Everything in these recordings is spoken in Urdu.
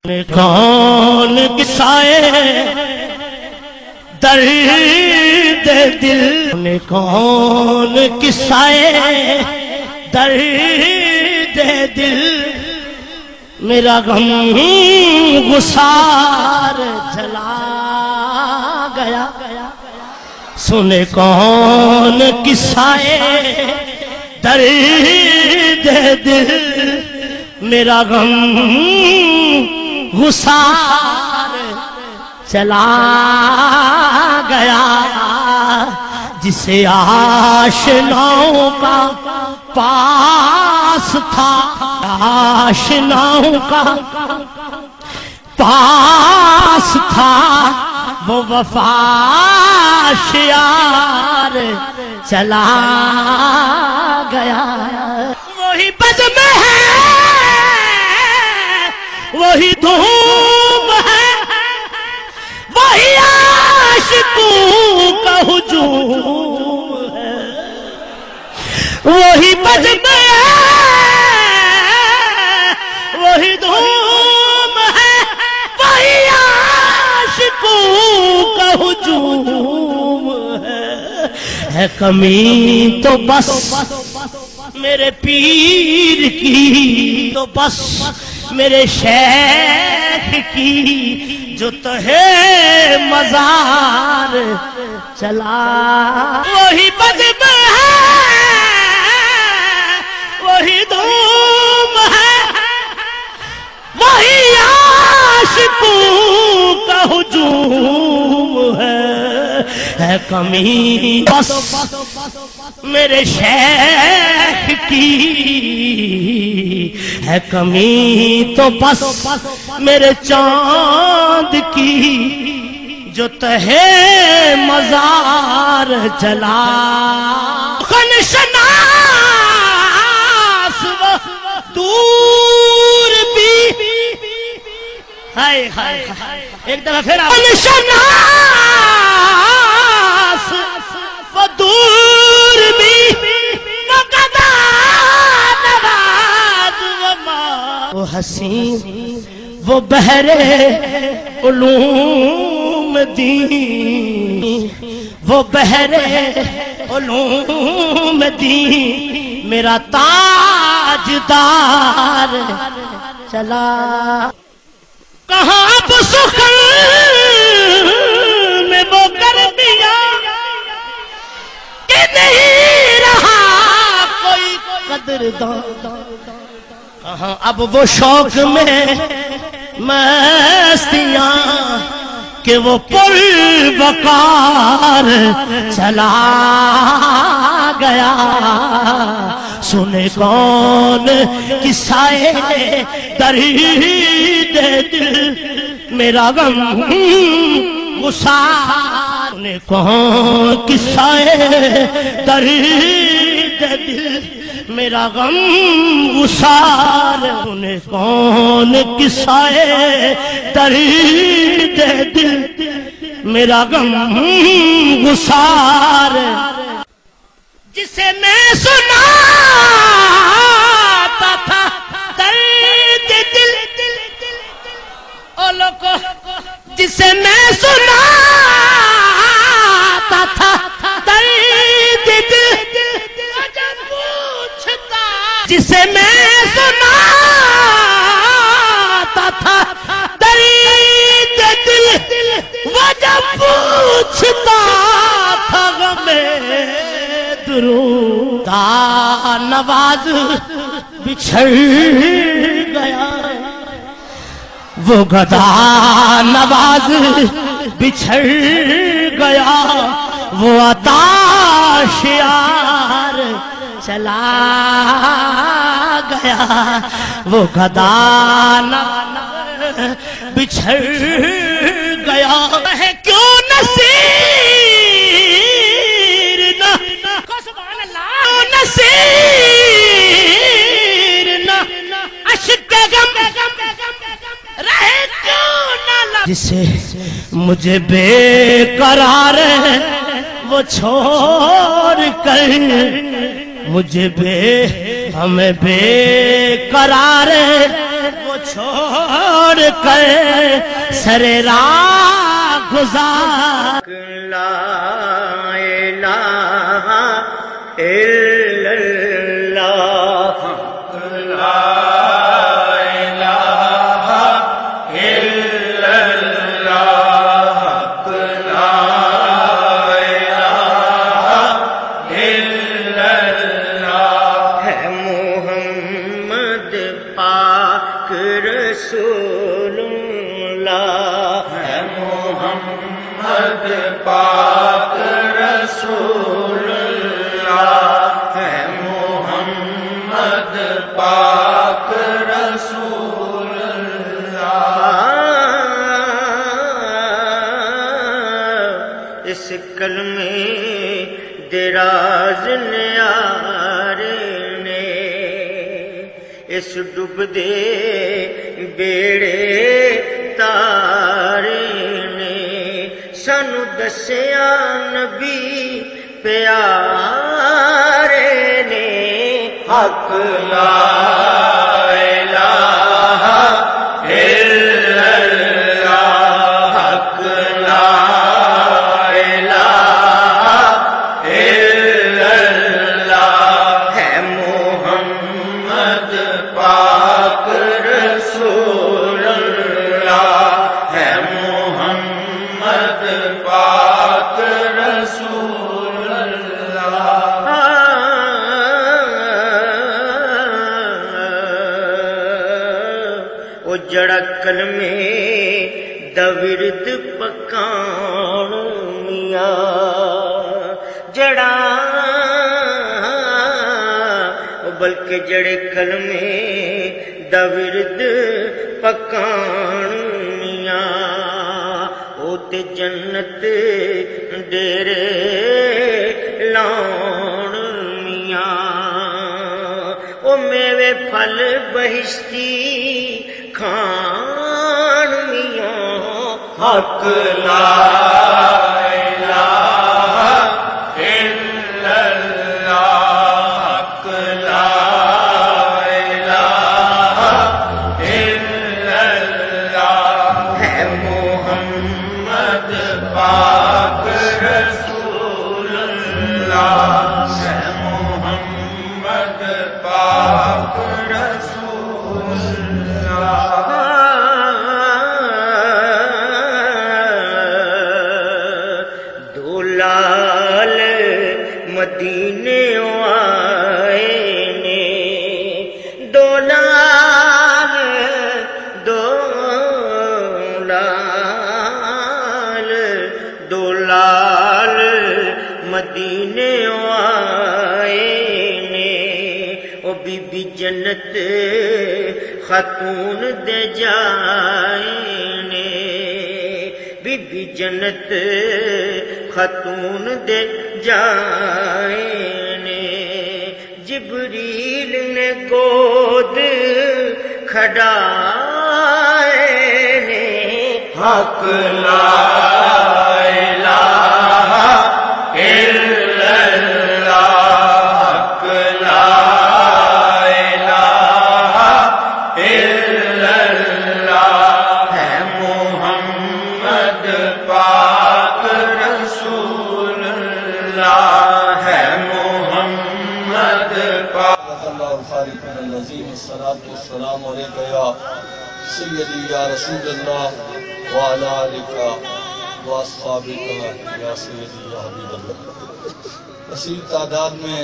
کون کسائے درد دل نے کون کسائے درد دل میرا غم گسار جلا گیا سنے کون کسائے درد دل میرا غم گسار چلا گیا جسے آشناؤں کا پاس تھا آشناؤں کا پاس تھا وہ وفا شیار چلا گیا وہی بزم ہے وہی دھوم ہے وہی عاشقوں کا ہجوم ہے وہی بزم ہے وہی دھوم ہے وہی عاشقوں کا ہجوم ہے کمی تو بس میرے پیر کی تو بس میرے شیخ کی جو تہے مزار چلا وہی بزم ہے وہی دھوم ہے وہی عاشقوں کا ہجوم ہے کمی بس میرے شیخ کی ہے کمی تو بس میرے چاند کی جو تہے مزار جلا خنشناس و دور بھی ہائے ہائے ایک دفعہ پھر خنشناس و دور بھی مقدہ نواز وہ حسین وہ بحرے علوم دین وہ بحرے علوم دین میرا تاجدار چلا کہاں اب سخن میں وہ کر دیا کہ نہیں رہا کوئی قدردان کہاں اب وہ شوق میں مستیاں کہ وہ پر وقار چلا گیا سنے کون قصائے درد دل میرا غم گسار سنے کون قصائے درد دل میرا غم گسار انہیں کون قصائے درد دل میرا غم گسار جسے میں سناتا تھا درد دل او لوگو جسے میں سناتا تھا درد دل جسے میں سناتا تھا درد دل وہ جب پوچھتا تھا غم درود نواز بچھڑ گیا وہ گدا نواز بچھڑ گیا وہ عطا شیار چلا گیا وہ گدا بچھڑ گیا ہے کیوں نصیر نہ نصیر نہ عشق غم رہے کیوں نہ جسے مجھے بے قرار وہ چھوڑ کر مجھے ہمیں بے قرار وہ چھوڑ کر سر راہ گزار لا الہ الا اللہ لا الہ الا اللہ لا الہ الا اللہ ہے محمد پاک رسول اللہ ہے محمد پاک رسول اللہ ہے محمد پاک رسول اللہ اس کلمے دراز نیارے نے اس ڈوب دے بیڑے تارے نے سانو دسیا نبی پیارے نے حق لا الہ الا اللہ حق لا الہ الا اللہ ہے محمد پاک رسول اللہ ہے محمد پاک رسول اللہ او جڑا کلمے دا ورد پکان میاں جڑا بلکہ جڑے کلمے دا ورد پکان میاں او تے جنت ڈیرے لاؤن میاں او میوے پھل بہشتی کھان میاں حق لا الہ الا اللہ حق لا الہ الا اللہ ہے محمد پاک رسول اللہ ہے محمد پاک رسول اللہ دولال مدینے آئے نے دولال دولال مدینے آئے نے او بی بی جنت خاتون دے جائے نے بی بی جنت خاتون دے جائے نے جبریل نے گود کھڑائے نے حق لا الہ الا اللہ حق لا الہ الا اللہ ہے محمد پاک رسول اللہ ہے محمد پاک اللہ الخالق العظیم الصلاة والسلام علیکہ یا سیدی یا رسول اللہ وعلی آلک واصحابک یا سیدی یا حبیب اللہ کثیر تعداد میں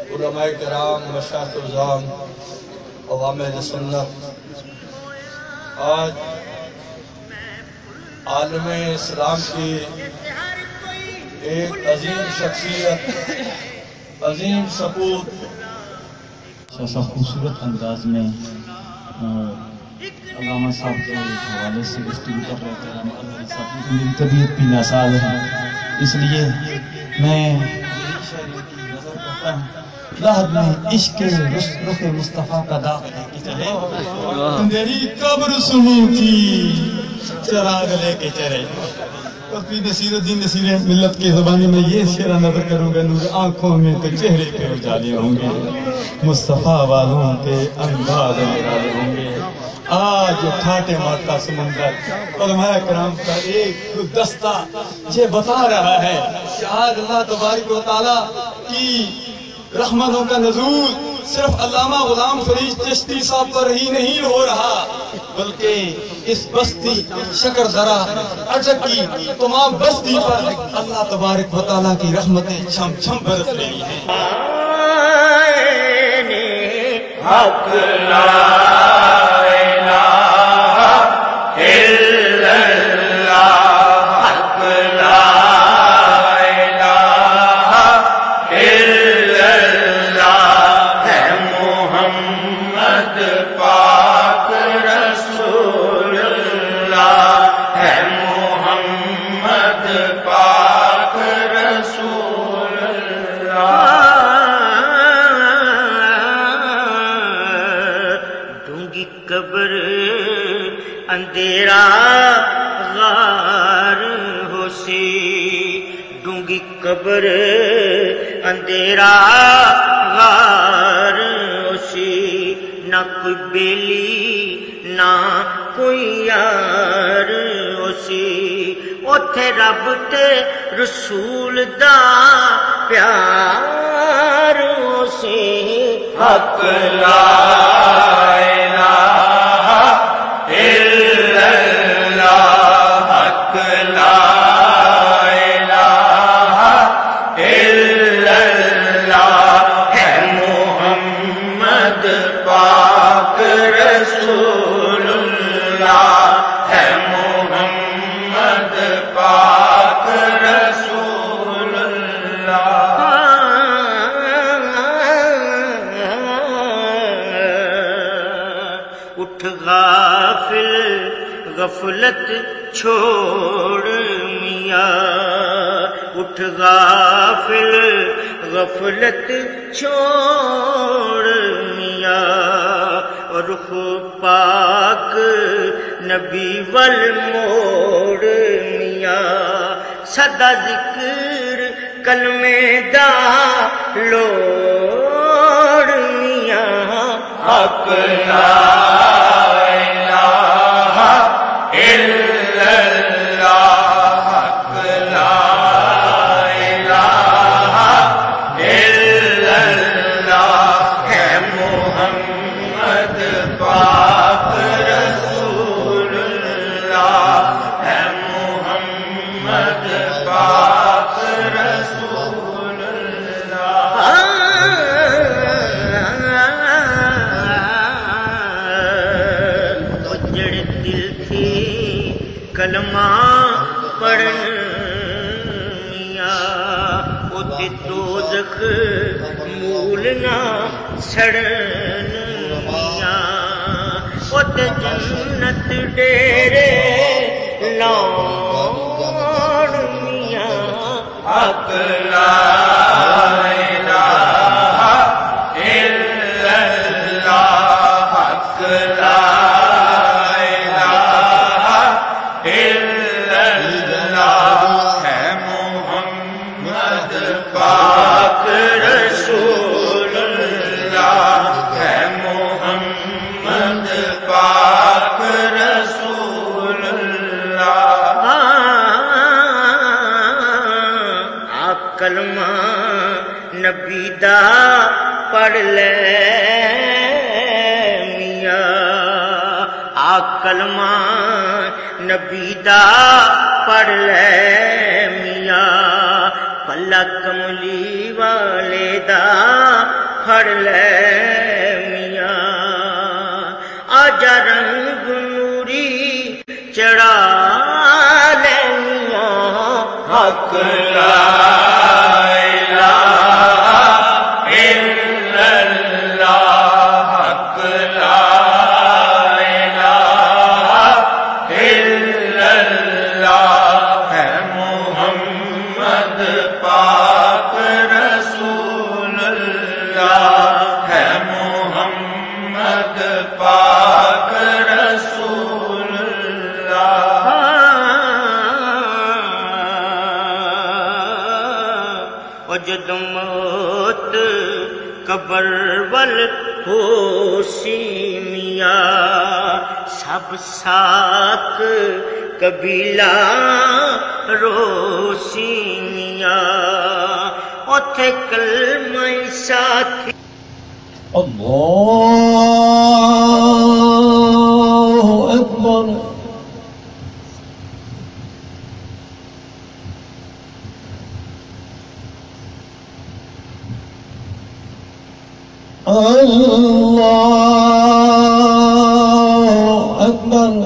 علماء کرام مشایخ اعظام عوام اہل سنت آج عالم اسلام کی ایک عظیم شخصیت عظیم سپوت ایسا خوبصورت انداز میں علامہ صاحب کے حوالے سے گفتگو کر رہے تھے میری طبیعت بھی ناساز ہے اس لیے میں نظر کرتا ہوں راحت میں عشق رخ مصطفیٰ کا داغ لے کے چلے میری قبر سمو کی چراغ لے کے چلے پی نصیر الدین نصیر ملت کے زبانے میں یہ شعر نظر کروں گا نور آنکھوں میں تو چہرے پہ اجالے ہوں گے مصطفیٰ والوں کے انداز نرالے ہوں گے آج ٹھاٹے مارتا سمندر علماء کرام کا ایک گلدستہ یہ بتا رہا ہے کہ آج اللہ تبارک و تعالیٰ کی رحمتوں کا نزول صرف علامہ غلام فرید چشتی صاحب پر ہی نہیں ہو رہا، بلکہ اس بستی شکر درہ اٹک کی تمام بستی پر اللہ تبارک و تعالیٰ کی رحمتیں چھم چھم برس رہی ہیں۔ حق لا الہ الا اللہ، حق لا الہ الا اللہ، ہے محمد پاک رسول اللہ، ہے محمد پاک رسول اللہ۔ قبر اندھیرا غار ہو سی، ڈونگی قبر اندھیرا غار ہو سی، نہ کوئی بیلی نہ کوئی یار ہو سی، اوتھے رب تے رسول دا پیار ہو سی۔ حق لا اٹھ غافل غفلت چھوڑ میاں، اٹھ غافل غفلت چھوڑ میاں، اور رخ پاک نبی ول موڑ میاں، سدا ذکر کلمے دا لوڑ میاں۔ حق لا کلمہ پڑھن میاں، اوتے دوزخ مول نہ سڑن میاں، اوتے جنت ڈیرے لاؤن میاں۔ حق لا کلمہ نبی دا پڑھ لے میاں، آ کلمہ نبی دا پڑھ لے میاں، پلہ کملی والے دا پڑھ لے میاں، آجا رنگ نوری چڑھا لے میاں۔ حق لا جد موت قبر ول ہو سی میاں، سب ساک قبیلہ روشنیاں اوتھے کلمہ ساتھی اللہ اکبر اللہ اکبر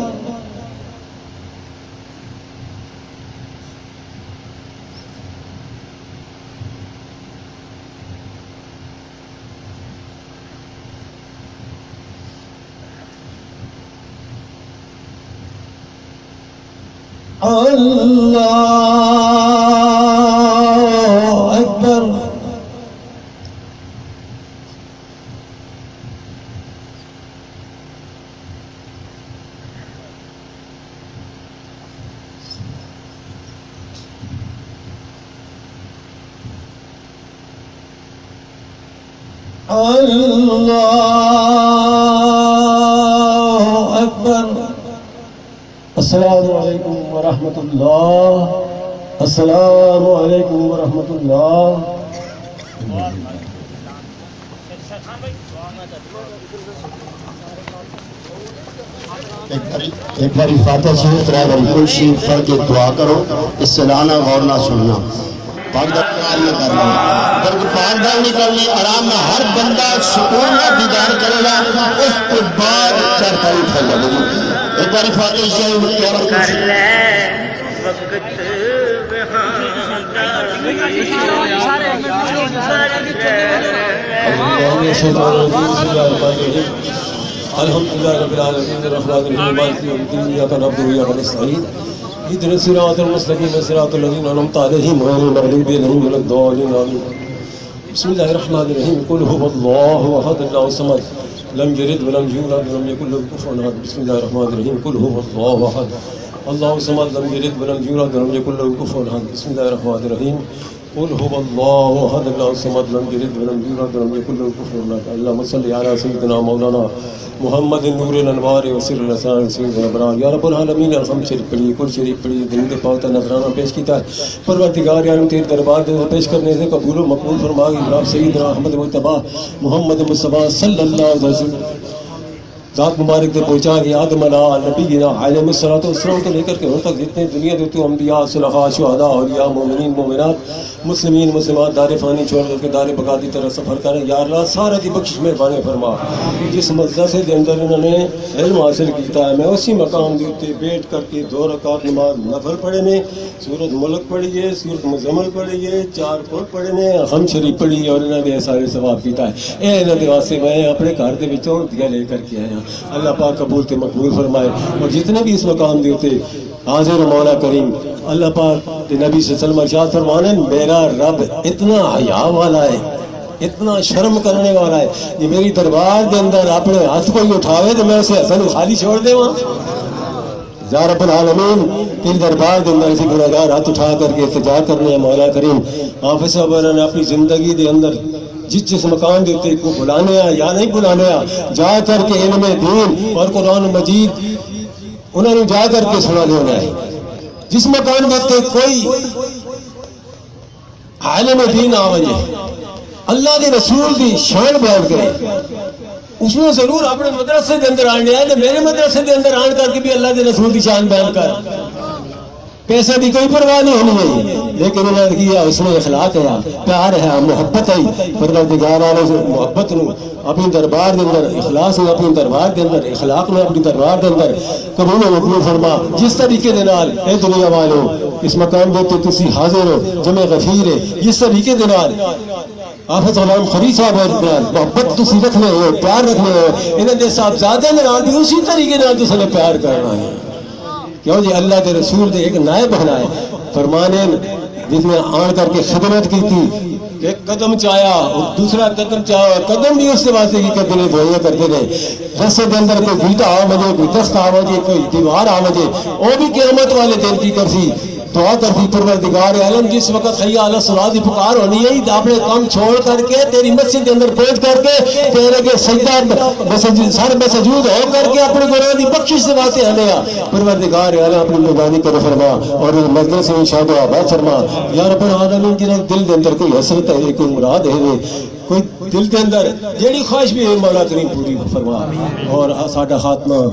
اللہ اکبر اللہ اکبر السلام علیکم ورحمۃ اللہ السلام علیکم ورحمۃ اللہ ایک باری فاتح شریف ترائے باری کل شریف پڑھ کے دعا کرو اس سے لانا غور نہ سننا پاک دار نہیں کرنا بلکہ پاک دار نہیں کرنی آرام میں ہر بندہ سکون میں دیدار کرے گا اس کے بعد چارپائی پھیل جائے گی ایک باری فاتح شریف کر لے وقت الحمدللہ رب العالمین الرحمن الرحیم مالک یوم الدین ایاک نعبد و ایاک نستعین اهدنا الصراط المستقیم صراط الذین انعمت علیہم غیر المغضوب علیہم ولا الضالین آمین بسم اللہ الرحمن الرحیم قل هو اللہ احد اللہ الصمد لم یلد ولم یولد ولم یکن له کفوا احد بسم اللہ الرحمن الرحیم قل هو اللہ احد اللہ الصمد لم یلد ولم یولد ولم یکن له کفوا احد بسم اللہ الرحمن الرحیم قل هو الله احد الله الصمد لم يلد ولم يولد ولم يكن له كفوا احد اللهم صل على سيدنا مولانا محمد نور الانوار وسر الاسرار سید الابرار یا رب العالمین الحمد شریف پڑھی کل شریف پڑھی دن کے پاوتا نذرانہ پیش کیتا ہے پروردگار عالم تیرے دربار میں پیش کرنے سے قبول و مقبول فرما جناب سیدنا احمد مجتبی محمد مصطفی صلی اللہ علیہ وسلم ذات مبارک دے پہنچا گیا آدم علیہ نبینا علیہ الصلوۃ والسلام کو لے کر کے وہاں تک جتنے دنیا دیتے انبیاء صلحاء شہداء اولیاء مومنین مومنات مسلمین مسلمات دار فانی چھوڑ کر کے دار بقا کی طرف سفر کریں یا اللہ سارا کی بخشش مہربانی فرما جس مدرسے کے اندر انہوں نے علم حاصل کیتا ہے میں اسی مقام دیتے بیٹھ کر کے 2 رکعت نماز نفل پڑھے نے سورۃ ملک پڑھی ہے سورۃ مزمل پڑھی ہے 4 قل پڑھے نے ہم شریف پڑھی اور انہوں نے سارے ثواب کیتا ہے اے انہوں نے واسطے میں اپنے گھر کے وچوں دیا لے کر کے آیا اللہ پاک قبول تے مقبول فرمائے اور جتنے بھی اس مقام دیتے حاضر مولا کریم اللہ پاک نبی صلی اللہ علیہ وسلم ارشاد فرمانے میرا رب اتنا حیا والا ہے اتنا شرم کرنے والا ہے کہ میری دربار کے اندر اپنے ہاتھ کو ہی اٹھاوے تو میں اسے حسن خالی چھوڑ دے وہاں یا رب العالمین تیرے دربار کے اندر اسی گنہگار ہاتھ اٹھا کر کے التجا کرنے ہیں مولا کریم حافظ صاحب نے اپنی زندگی کے اندر جس مکان دیتے کو بلانے یا نہیں بلانے جا کر کے علم دین اور قرآن مجید انہوں نے جا کر کے سنا لینا ہے جس مکان دیتے کوئی علم دین آوجے اللہ کے رسول کی شان بیان کرے اس میں ضرور اپنے مدرسے کے اندر آنے آئے میرے مدرسے کے اندر آن کر کے بھی اللہ کے رسول کی شان بیان کر پیسے کی کوئی پرواہ نہیں ہونی ہے لیکن انہوں نے کیا اس میں اخلاق ہے پیار ہے محبت ہے پروردگار والوں سے محبت نو اپنی دربار کے اندر اخلاص میں اپنی دربار کے اندر اخلاق میں اپنی دربار کے اندر قبول و مقبول فرما جس طریقے کے نال اے دنیا والوں اس مقام دیتے تسی حاضر ہو جمع غفیر ہے جس طریقے کے نال آفت غلام خریف صاحب اور محبت تسی رکھنے ہو پیار رکھنے ہو انہیں دے صاحبزادے نال بھی اسی طریقے نال تسی نے پیار کرنا ہے کیوں جی اللہ کے رسول دے ایک نائب بنائے فرمانے جس میں آن کر کے خدمت کی تھی ایک قدم چاہیا اور دوسرا قدم چاہیا قدم بھی اس سے واسطے کی قدمیں دھوئیاں کرتے رہے رسے کے اندر کوئی بیٹا آ مجھے کوئی دست آ مجھے کوئی دیوار آ مجھے وہ بھی قیامت والے دن کی کرسی دعا کرتی پروردگار عالم جس وقت حی علی الصلاۃ کی پکار ہونی ہے اپنے کام چھوڑ کر کے تیری مسجد کے اندر پہنچ کر کے تیرے کے سجدہ سر میں سجود ہو کر کے اپنے گناہ کی بخشش سے واسطے آنے پروردگار عالم اپنی مہربانی کرے فرما اور مجلس میں شاد و آباد فرما یا رب العالمین کی دل کے اندر کوئی حسرت ہے کوئی مراد ہے کوئی دل کے اندر جیڑی خواہش بھی ہے مولا کریم پوری فرما اور ساڈا خاتمہ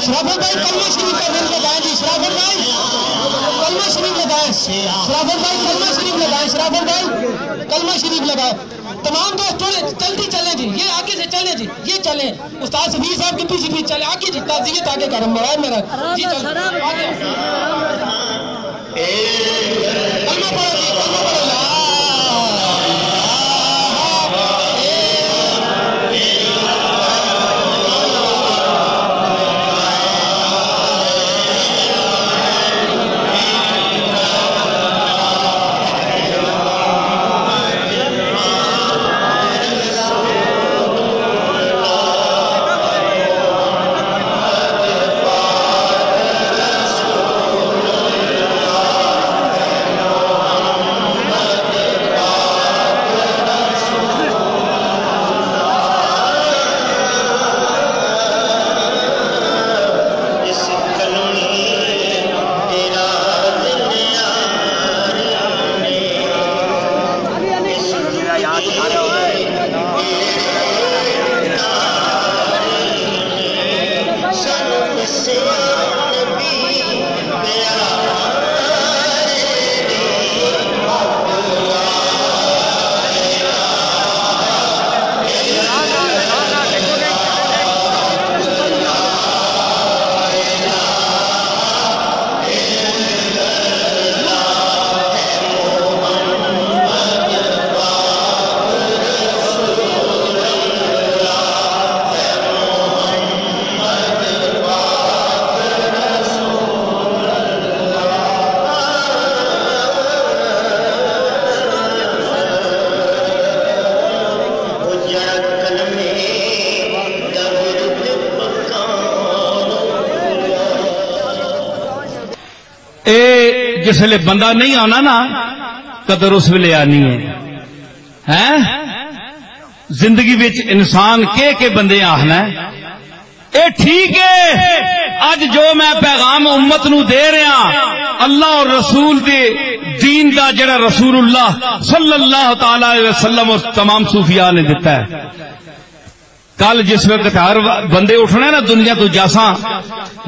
شرافت بھائی کلمہ شریف کا دل لگائیں جی شرافت بھائی کلمہ شریف لگائیں شرافت بھائی کلمہ شریف لگائیں شرافت بھائی کلمہ شریف لگائیں تمام دوست جلدی چلیں جی یہ آگے سے چلیں جی یہ چلیں استاد سبیر صاحب کے پیچھے پیچھے چلیں آگے جی تعزیت آگے کرم برائے میرا جی چلیں آگے کلمہ پڑھو جی کلمہ پڑھو جس ویلے بندہ نہیں آنا نا قدر اس ویلے آنی ہے زندگی وچ انسان کے بندے آخنا اے ٹھیک ہے اج جو میں پیغام امت نو دے رہا اللہ اور رسول دے دین دا جڑا رسول اللہ صلی اللہ تعالی علیہ وسلم اور تمام صوفیاء نے دیتا ہے کل جس وقت ہر بندے اٹھنا نا دنیا تو جاساں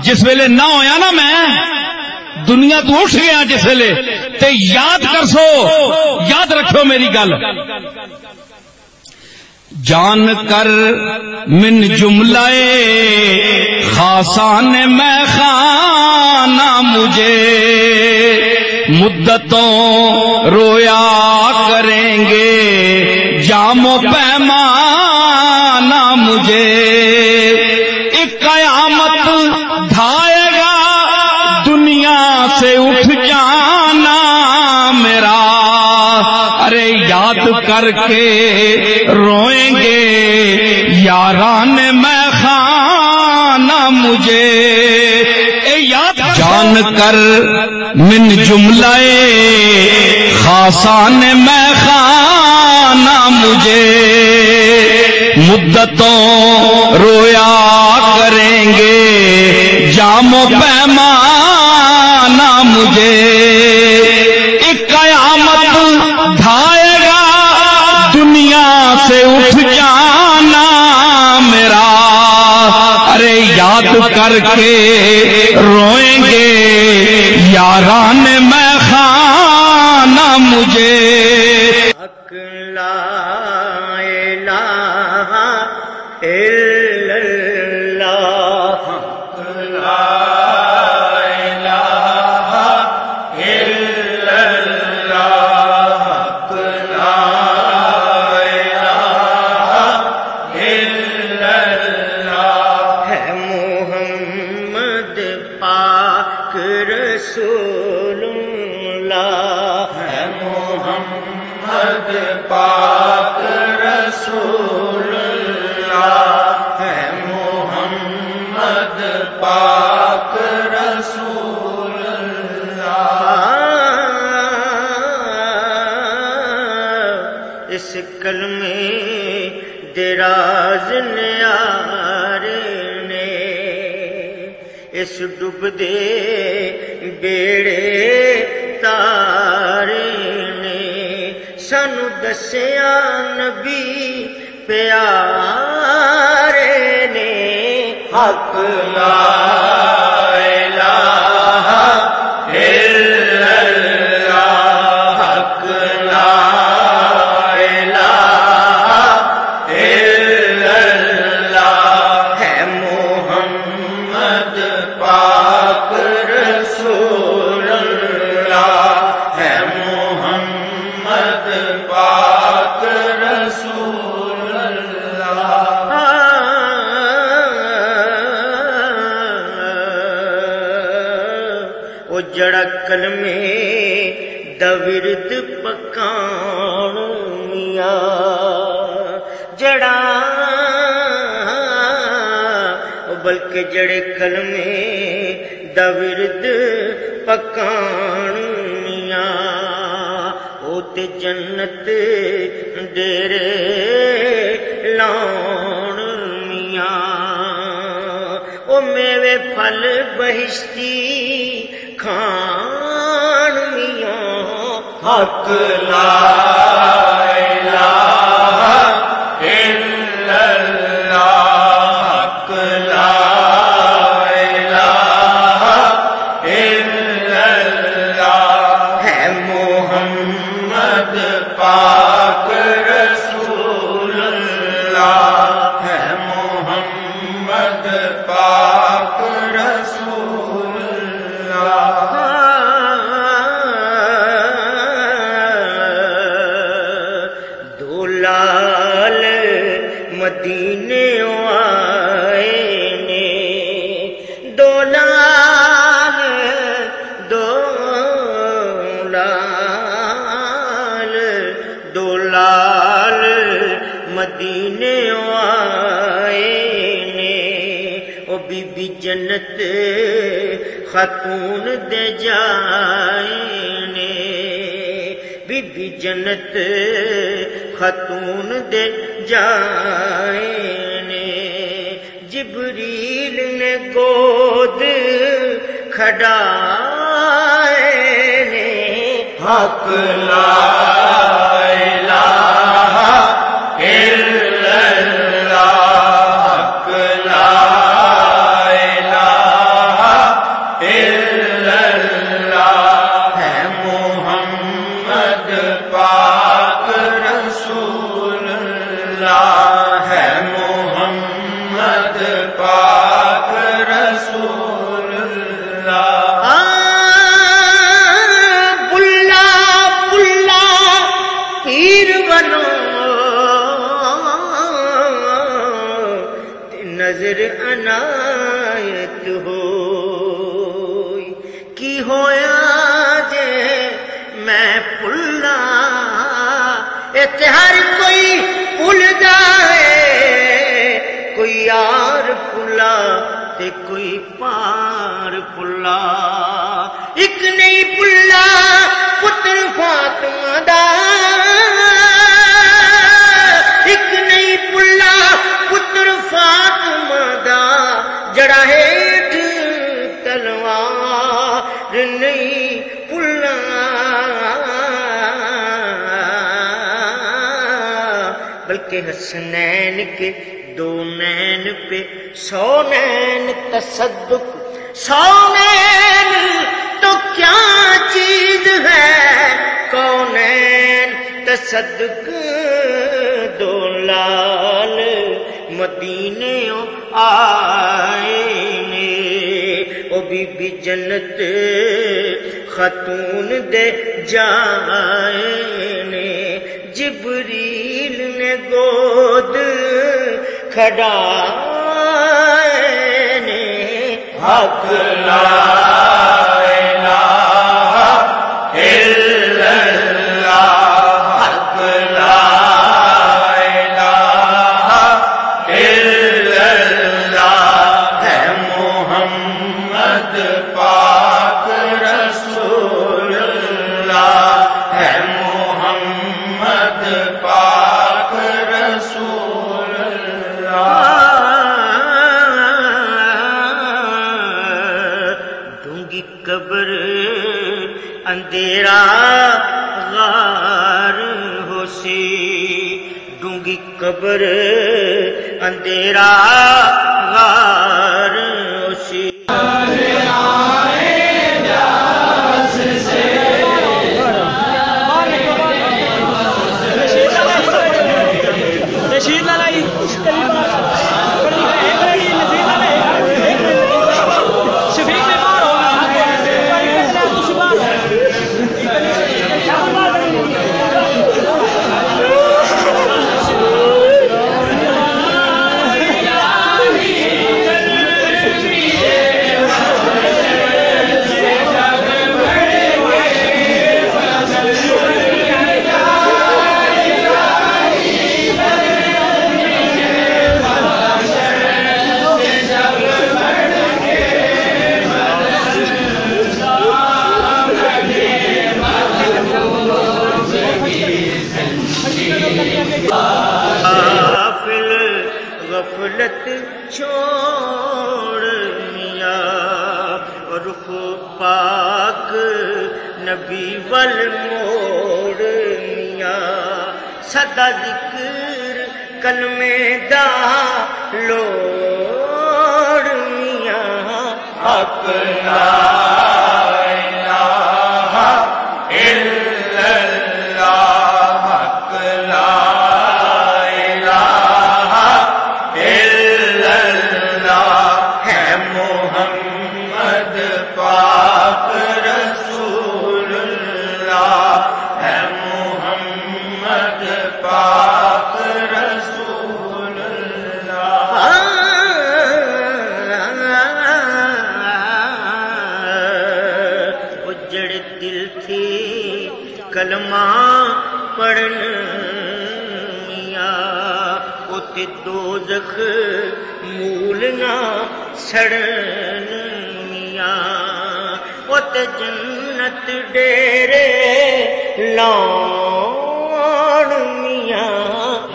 جس ویلے نہ ہویا نا میں دنیا تو اٹھ گیا جس ویلے تے یاد کر سو یاد رکھو میری گل جان کر من جملہ خاصان میں خانہ مجھے مدتوں رویا کریں گے جام و پیمانہ مجھے ایک قیامت ڈھائے گا دنیا سے اٹھ جانا میرا ارے یاد کر کے روئیں گے یاران میں خانہ مجھے اے یاد روشن کر من جملہ خاصان میں خانہ مجھے مدتوں رویا کریں گے جام و پیمانہ مجھے ایک قیامت ڈھائے گا دنیا سے اٹھ جانا میرا ارے یاد کر کے روئیں گے یاران میں خانہ مجھے حق لا الہ الا اللہ حق لا الہ الا اللہ حق لا الہ الا اللہ ہے محمد پاک رسول اللہ ہے محمد پاک رسول اللہ ہے محمد پاک رسول اللہ اس کلمے دراز نیارے نے اس ڈوب دے بیڑے تارے نے سانو دسیا نبی پیارے نے حق لا الہ الا اللہ حق لا الہ الا اللہ ہے محمد پاک رسول اللہ ہے محمد پاک رسول اللہ او جڑا کلمے دا ورد پکان میاں جڑا بلکہ جڑے کلمے دا ورد پکان میاں او تے جنت ڈیرے لاؤن میاں او میوے پھل بہشتی کھان میاں حق لا الہ الا اللہ حق لا الہ الا اللہ ہے محمد پاک رسول اللہ ہے محمد پاک رسول اللہ دو لال مدینے آئے نے دو لال مدینے آئے نے او بی بی جنت خاتون دے جائے نے بی بی جنت خاتون دے جائے نے جبریل نے گود کھڑائے نے حق لا نظر عنایت ہوئی کی ہویا جے میں پلا ہر کوئی پل جائے کوئی یار پلا تے کوئی پار پلا ایک نہیں پلا پتر فاطمہ دا ایک نہیں پلا پتر فاطمہ دا جڑا ہیٹھ تلوار نہیں پلا بلکہ حسنین کے دو نین پہ 100 نین تصدق 100 نین تو کیا چیز ہے کونین تصدق دو لال مدینے آئے نے او بی بی جنت خاتون دے جائے نے جبریل نے گود کھڑائے نے حق لا الہ الا اللہ حق لا الہ الا اللہ ہے محمد پاک رسول اللہ ہے محمد پاک رسول ڈونگی قبر اندھیرا غار ہو سی ڈونگی قبر اندھیرا غار ہو سی غفلت چھوڑ میاں رخ پاک نبی ول موڑ میاں سدا ذکر کلمے دا لوڑ میاں حق لا الہ الا اللہ حق لا کلمہ پڑھن میاں اوتے دوزخ مول نہ سڑن میاں اوتے جنت ڈیرے لاؤن میاں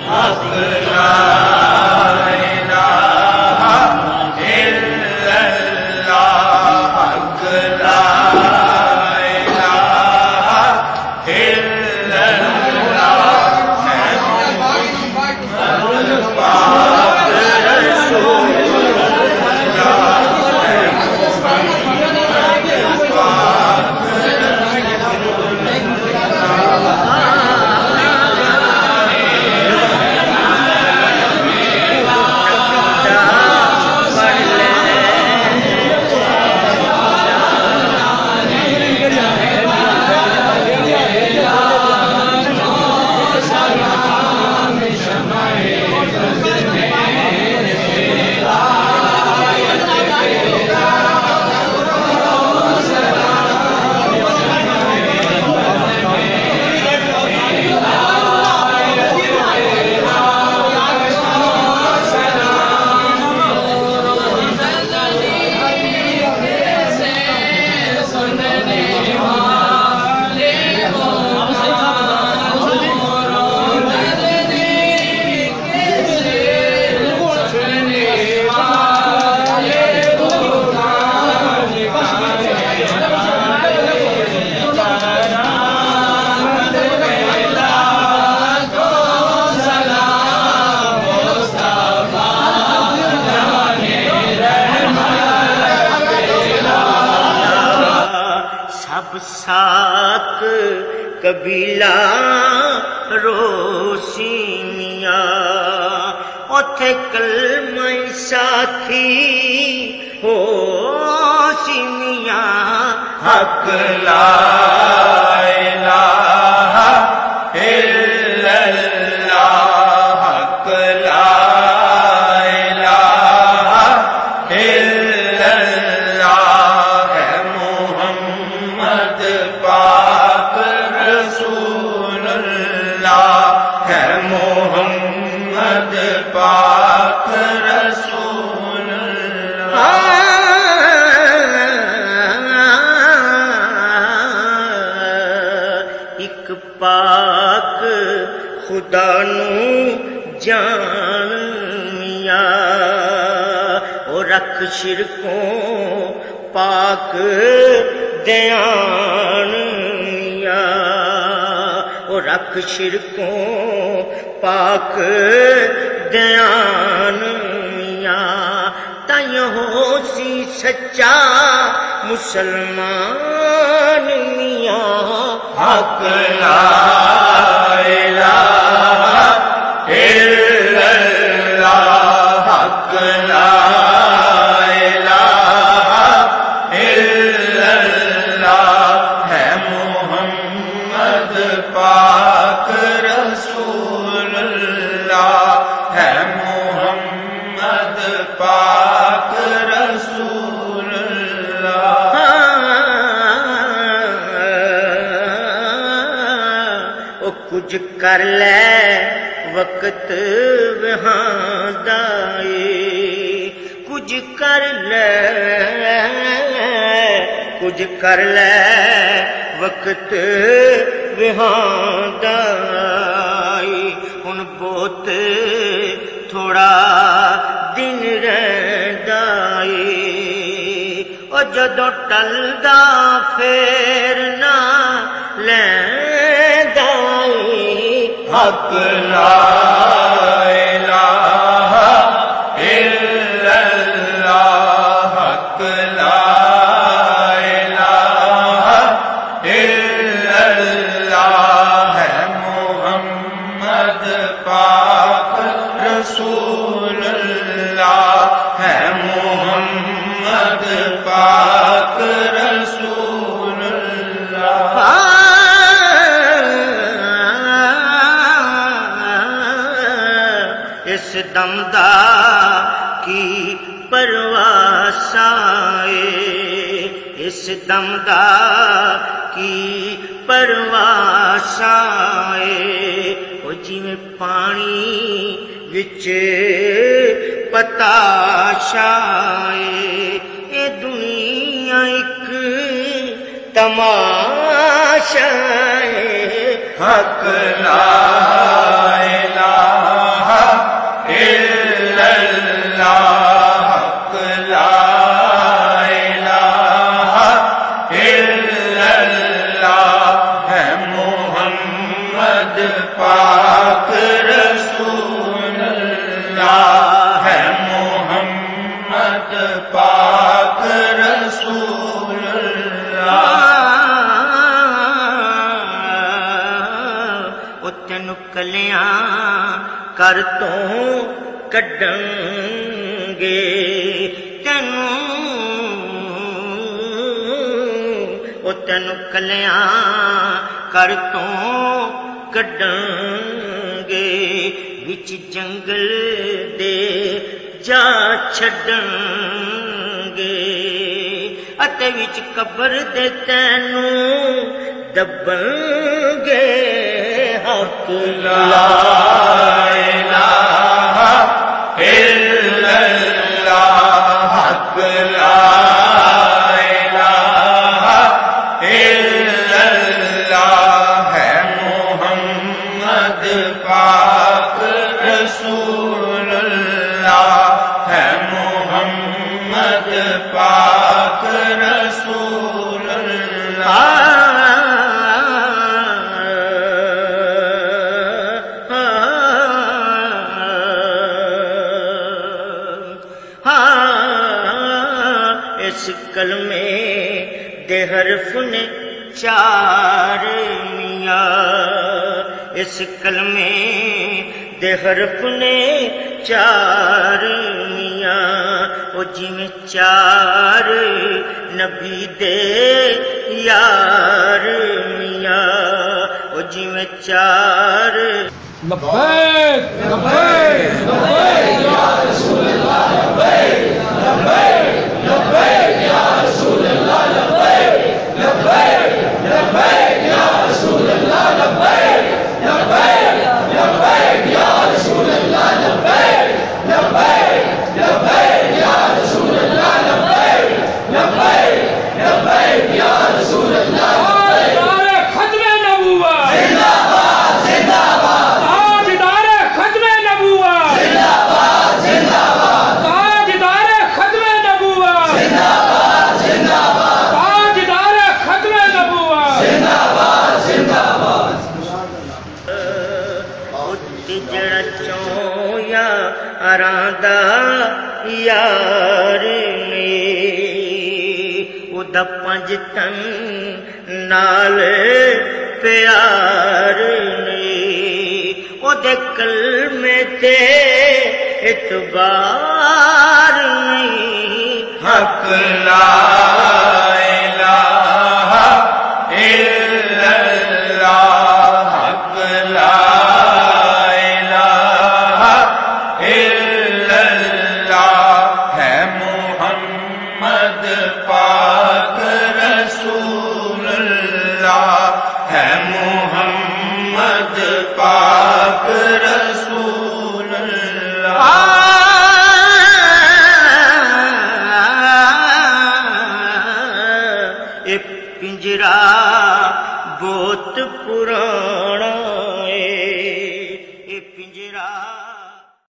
حق لا الہ الا اللہ حق لا افساک قبیلہ روشنیاں اوتھے کلمہ ساتھی ہوشنیاں حق لا الہ الا اللہ حق لا الہ الا اللہ ہے محمد پاک رسول اللہ ہے محمد پاک رسول اللہ ایک پاک خدا نو جانیا اور رکھ شرکوں پاک دیانیا اور رکھ شرکوں پاک دیانیا تائیں ہو سی سچا مسلمان میاں حق لا الہ الا اللہ حق لا الہ الا اللہ ہے محمد پاک رسول اللہ ہے محمد پاک رسول اللہ او کچھ کر لے وقت وہاں دائے کچھ کر لے وقت وہاں دائے ہن بہت تھوڑا دن رہندا اے او جدوں ٹلدا پھر نہ لیندا اے حق لا الہ الا اللہ حق لا الہ الا اللہ ہے محمد پاک رسول اللہ ہے محمد پاک رسول اللہ اس دم دا کی پرواہ آئے اس دم دا کی پرواہ آئے وہ جویں پانی وچ پتاش آئے اے دنیا ایک تماشا ہے حق لا الہ الا اللہ حق لا الہ الا اللہ ہے محمد پاک رسول اللہ ہے محمد پاک رسول اللہ او تینو کلیاں کر تو کڈن گے تینو کلیاں کر تو کڈن گے وچ جنگل دے جا چھڈن گے اتے وچ قبر دے تینو دبن گے حق لا الہ الا اللہ حق لا الہ الا اللہ ہے محمد پاک رسول اللہ ہے محمد پاک رسول اللہ اس کلمے دے حرف نے چار میاں اس کلمے دے حرف نے چار میاں او جی میں چار نبی دے یار میاں او جی میں چار لبیک لبیک لبیک یا رسول اللہ لبیک لبیک لبیک یا رسول اللہ لبیک لبیک لبیک یا رسول اللہ لبیک لبیک لبیک یا رسول اللہ لبیک لبیک لبیک یا رسول اللہ لبیک لبیک لبیک یا رسول اللہ ختم نبوت زندہ باد زندہ باد تاجدار ختم نبوت زندہ باد زندہ باد تاجدار ختم نبوت زندہ باد زندہ باد تاجدار ختم نبوت زندہ باد زندہ باد جڑا چویا آراندا یار نے او دا پنج تن نال پیار نے او دے کلمے تے اعتبار نہیں حق لا الہ الا اللہ حق لا پنجرا بہت پرانا